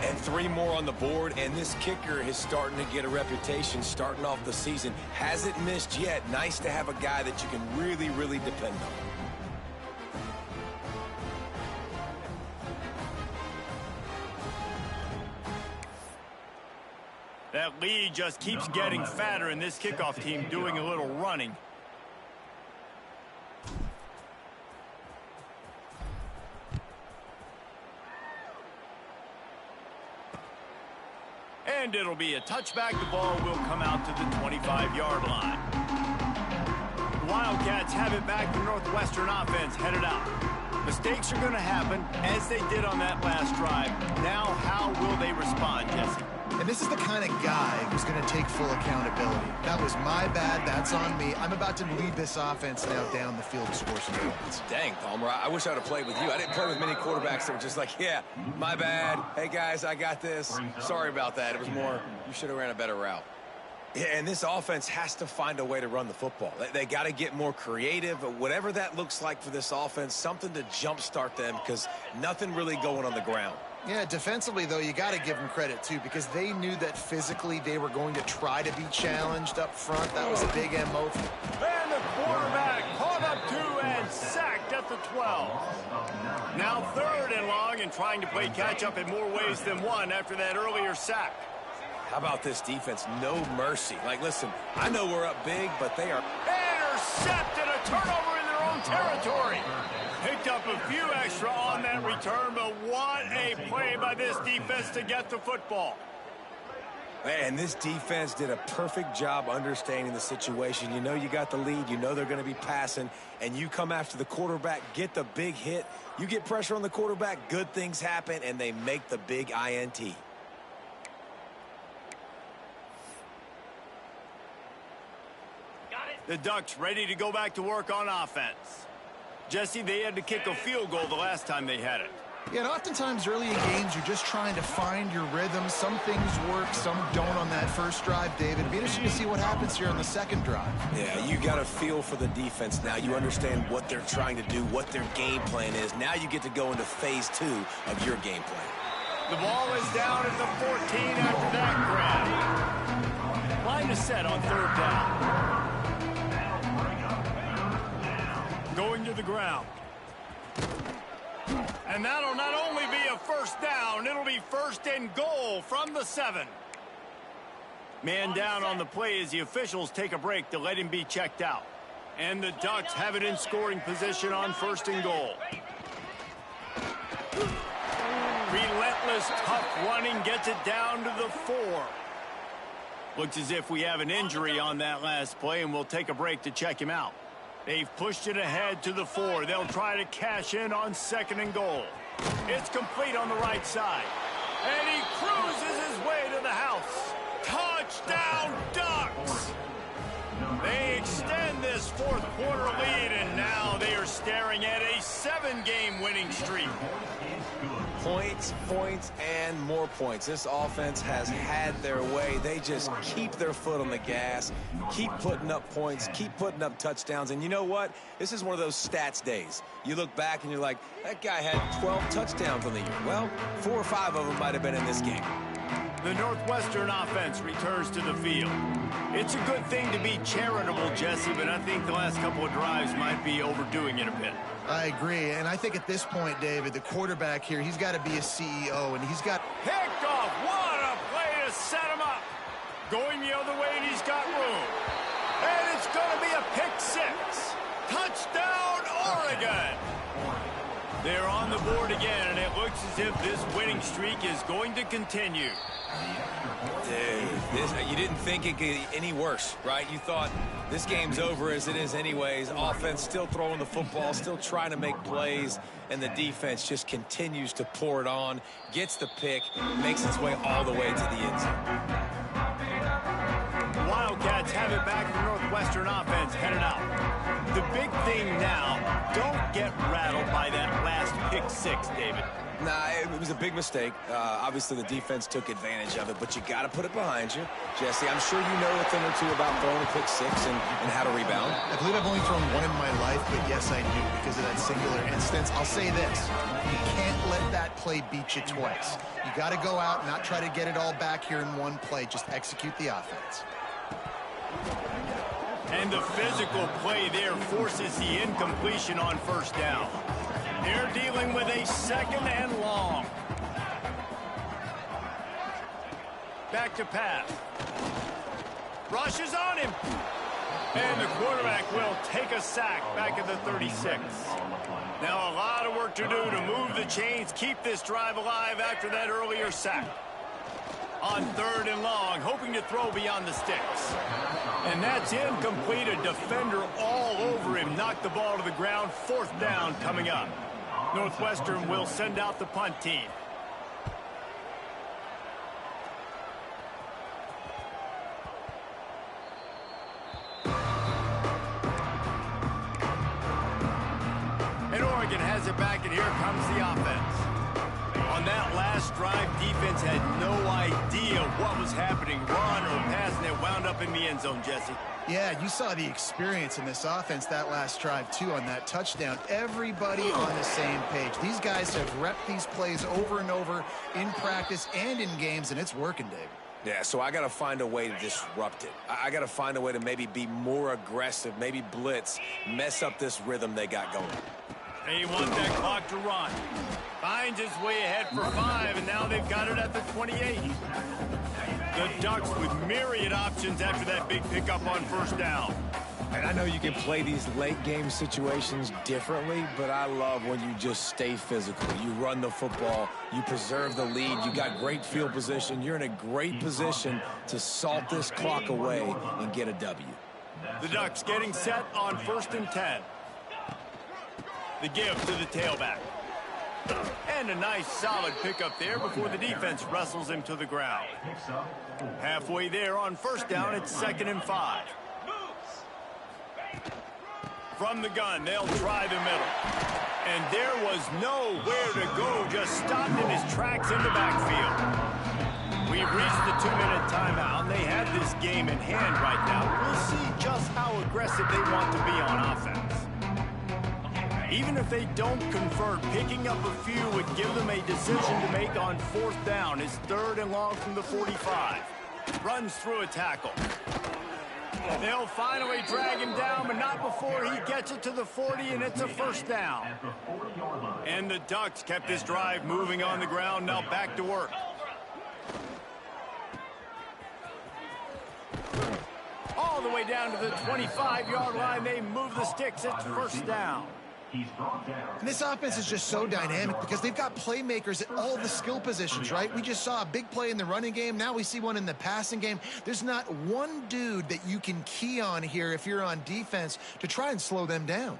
And 3 more on the board, and this kicker is starting to get a reputation starting off the season. Hasn't missed yet. Nice to have a guy that you can really, really depend on. That lead just keeps getting fatter, and this kickoff team doing a little running. And it'll be a touchback. The ball will come out to the 25-yard line. The Wildcats have it back. The Northwestern offense headed out. Mistakes are going to happen, as they did on that last drive. Now, how will they respond, Jesse? And this is the kind of guy who's going to take full accountability. That was my bad. That's on me. I'm about to lead this offense now down the field to score some points. Dang, Palmer, I wish I would have played with you. I didn't play with many quarterbacks that were just like, yeah, my bad. Hey, guys, I got this. Sorry about that. It was more, you should have ran a better route. Yeah, and this offense has to find a way to run the football. They got to get more creative, whatever that looks like for this offense, something to jumpstart them because nothing really going on the ground. Yeah, defensively, though, you got to give them credit, too, because they knew that physically they were going to try to be challenged up front. That was a big MO. And the quarterback caught up to and sacked at the 12. Now 3rd and long and trying to play catch-up in more ways than one after that earlier sack. How about this defense? No mercy. Like, listen, I know we're up big, but they are... Intercepted, a turnover in their own territory. Picked up a few extra on that return, but what a play by this defense to get the football. Man, this defense did a perfect job understanding the situation. You know you got the lead. You know they're going to be passing, and you come after the quarterback, get the big hit. You get pressure on the quarterback, good things happen, and they make the big INT. The Ducks ready to go back to work on offense. Jesse, they had to kick a field goal the last time they had it. Yeah, and oftentimes early in games, you're just trying to find your rhythm. Some things work, some don't on that first drive, David. It'd be interesting to see what happens here on the second drive. Yeah, you got a feel for the defense now. You understand what they're trying to do, what their game plan is. Now you get to go into phase 2 of your game plan. The ball is down at the 14 after that grab. Line is set on 3rd down. Going to the ground. And that'll not only be a first down, it'll be 1st and goal from the 7. Man down on the play as the officials take a break to let him be checked out. And the Ducks have it in scoring position on 1st and goal. Relentless, tough running gets it down to the 4. Looks as if we have an injury on that last play, and we'll take a break to check him out. They've pushed it ahead to the 4. They'll try to cash in on 2nd and goal. It's complete on the right side. And he cruises his way to the house. Touchdown, Ducks! They extend this 4th quarter lead, and now they are staring at a 7-game winning streak. Points, points, and more points. This offense has had their way. They just keep their foot on the gas, keep putting up points, keep putting up touchdowns. And you know what? This is one of those stats days. You look back and you're like, that guy had 12 touchdowns on the year. Well, 4 or 5 of them might have been in this game. The Northwestern offense returns to the field. It's a good thing to be charitable, Jesse, but I think the last couple of drives might be overdoing it a bit. I agree, and I think at this point, David, the quarterback here, he's got to be a CEO, and he's got... Picked off! What a play to set him up! Going the other way, and he's got room. And it's going to be a pick 6. Touchdown, Oregon! They're on the board again, and it looks as if this winning streak is going to continue. Dude, you didn't think it could get any worse, right? You thought this game's over as it is anyways. Offense still throwing the football, still trying to make plays, and the defense just continues to pour it on, gets the pick, makes its way all the way to the end zone. The Wildcats have it back. The Northwestern offense headed out. The big thing now, don't get rattled by that last pick 6, David. Nah, it was a big mistake. Obviously, the defense took advantage of it, but you got to put it behind you. Jesse, I'm sure you know a thing or two about throwing a pick 6 and how to rebound. I believe I've only thrown one in my life, but yes, I do because of that singular instance. I'll say this. You can't let that play beat you twice. You got to go out and not try to get it all back here in one play. Just execute the offense. And the physical play there forces the incompletion on 1st down. They're dealing with a 2nd and long. Back to pass. Rushes on him. And the quarterback will take a sack back at the 36. Now a lot of work to do to move the chains, keep this drive alive after that earlier sack. On 3rd and long, hoping to throw beyond the sticks. And that's incomplete. A defender all over him. Knocked the ball to the ground. 4th down coming up. Northwestern will send out the punt team. And Oregon has it back, and here comes the offense. On that last drive, defense had no idea what was happening. Run or pass, and they wound up in the end zone, Jesse. Yeah, you saw the experience in this offense that last drive, too, on that touchdown. Everybody on the same page. These guys have repped these plays over and over in practice and in games, and it's working, David. Yeah, so I got to find a way to disrupt it. I got to find a way to maybe be more aggressive, maybe blitz, mess up this rhythm they got going. They want that clock to run. Finds his way ahead for 5, and now they've got it at the 28. The Ducks with myriad options after that big pickup on first down. And I know you can play these late-game situations differently, but I love when you just stay physical. You run the football, you preserve the lead, you got great field position. You're in a great position to salt this clock away and get a W. The Ducks getting set on 1st and 10. The give to the tailback. And a nice solid pickup there before the defense wrestles him to the ground. Halfway there on first down, it's 2nd and 5. From the gun, they'll try the middle. And there was nowhere to go, just stopped in his tracks in the backfield. We've reached the 2-minute timeout. They have this game in hand right now. We'll see just how aggressive they want to be on offense. Even if they don't convert, picking up a few would give them a decision to make on 4th down. It's 3rd and long from the 45. Runs through a tackle. They'll finally drag him down, but not before he gets it to the 40, and it's a 1st down. And the Ducks kept this drive moving on the ground. Now back to work. All the way down to the 25-yard line. They move the sticks. It's 1st down. And this offense is just so dynamic because they've got playmakers at all the skill positions, right? We just saw a big play in the running game. Now we see one in the passing game. There's not one dude that you can key on here if you're on defense to try and slow them down.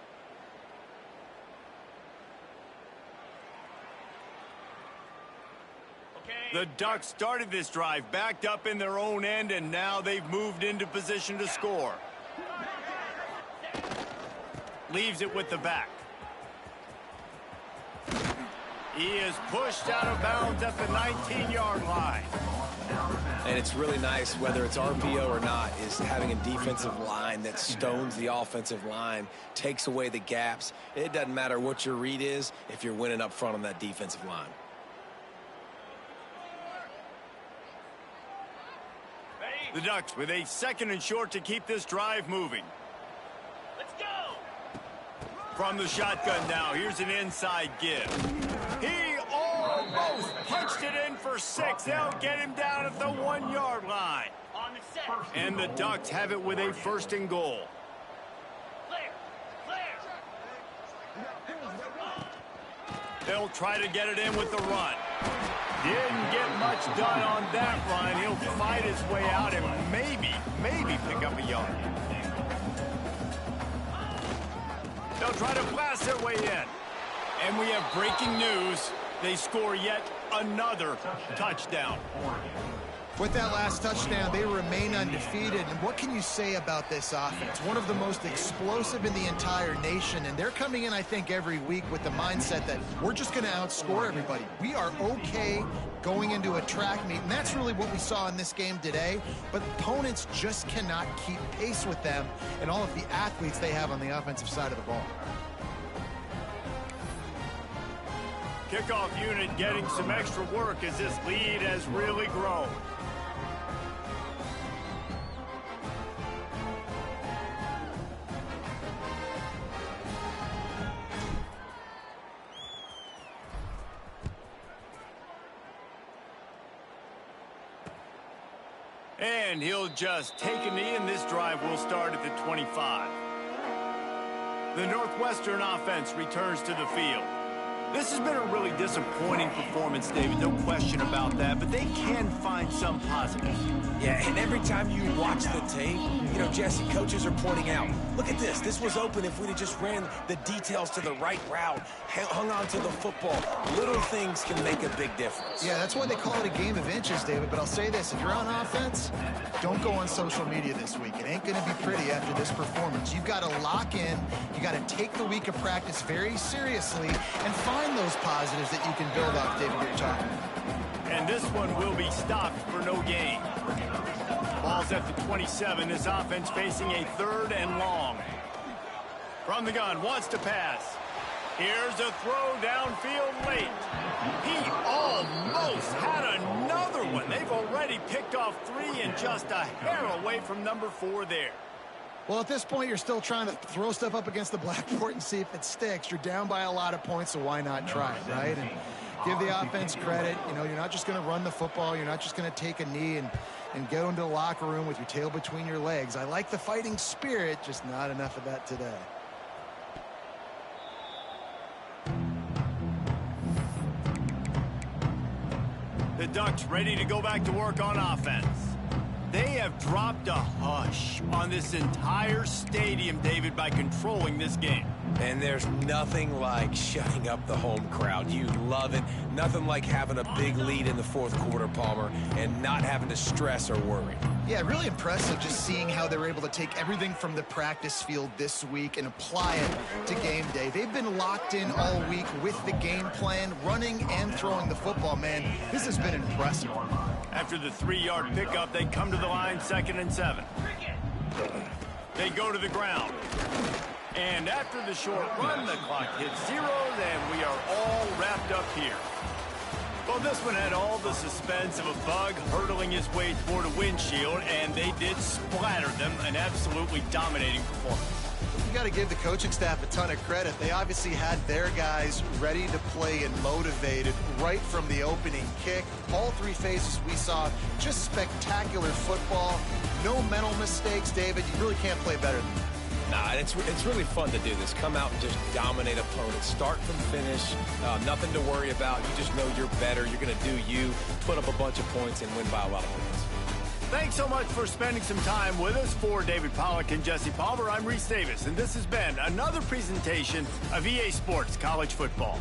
The Ducks started this drive backed up in their own end, and now they've moved into position to score. Leaves it with the back. He is pushed out of bounds at the 19-yard line. And it's really nice, whether it's RPO or not, is having a defensive line that stones the offensive line, takes away the gaps. It doesn't matter what your read is if you're winning up front on that defensive line. The Ducks with a 2nd and short to keep this drive moving. Let's go! From the shotgun now, here's an inside give. He almost punched it in for 6. They'll get him down at the 1-yard line. And the Ducks have it with a 1st and goal. They'll try to get it in with the run. Didn't get much done on that run. He'll fight his way out and maybe pick up a yard. They'll try to blast their way in. And we have breaking news. They score yet another touchdown. With that last touchdown, they remain undefeated. And what can you say about this offense? One of the most explosive in the entire nation. And they're coming in, I think, every week with the mindset that we're just going to outscore everybody. We are okay going into a track meet. And that's really what we saw in this game today. But opponents just cannot keep pace with them and all of the athletes they have on the offensive side of the ball. Kickoff unit getting some extra work as this lead has really grown. And he'll just take a knee, and this drive will start at the 25. The Northwestern offense returns to the field. This has been a really disappointing performance, David, no question about that, but they can find some positives. Yeah, and every time you watch the tape, you know, Jesse, coaches are pointing out, look at this. This was open if we'd have just ran the details to the right route, hung on to the football. Little things can make a big difference. Yeah, that's why they call it a game of inches, David. But I'll say this, if you're on offense, don't go on social media this week. It ain't going to be pretty after this performance. You've got to lock in. You got to take the week of practice very seriously and find find those positives that you can build off, David, you're talking about. And this one will be stopped for no gain. Ball's at the 27. This offense facing a 3rd and long. From the gun, wants to pass. Here's a throw downfield late. He almost had another one. They've already picked off 3 and just a hair away from number 4 there. Well, at this point, you're still trying to throw stuff up against the blackboard and see if it sticks. You're down by a lot of points, so why not try it, right? And give the offense credit. You know, you're not just going to run the football. You're not just going to take a knee and go into the locker room with your tail between your legs. I like the fighting spirit, just not enough of that today. The Ducks ready to go back to work on offense. They have dropped a hush on this entire stadium, David, by controlling this game. And there's nothing like shutting up the home crowd. You love it. Nothing like having a big lead in the 4th quarter, Palmer, and not having to stress or worry. Yeah, really impressive just seeing how they were able to take everything from the practice field this week and apply it to game day. They've been locked in all week with the game plan, running and throwing the football, man. This has been impressive. After the 3-yard pickup, they come to the line 2nd and 7. They go to the ground. And after the short run, the clock hits 0, and we are all wrapped up here. Well, this one had all the suspense of a bug hurtling his way toward a windshield, and they did splatter them, an absolutely dominating performance. You got to give the coaching staff a ton of credit. They obviously had their guys ready to play and motivated right from the opening kick. All 3 phases we saw, just spectacular football. No mental mistakes, David. You really can't play better than that. Nah, it's really fun to do this. Come out and just dominate opponents. Start from finish. Nothing to worry about. You just know you're better. You're going to do you, put up a bunch of points, and win by a lot of points. Thanks so much for spending some time with us. For David Pollack and Jesse Palmer, I'm Reese Davis, and this has been another presentation of EA Sports College Football.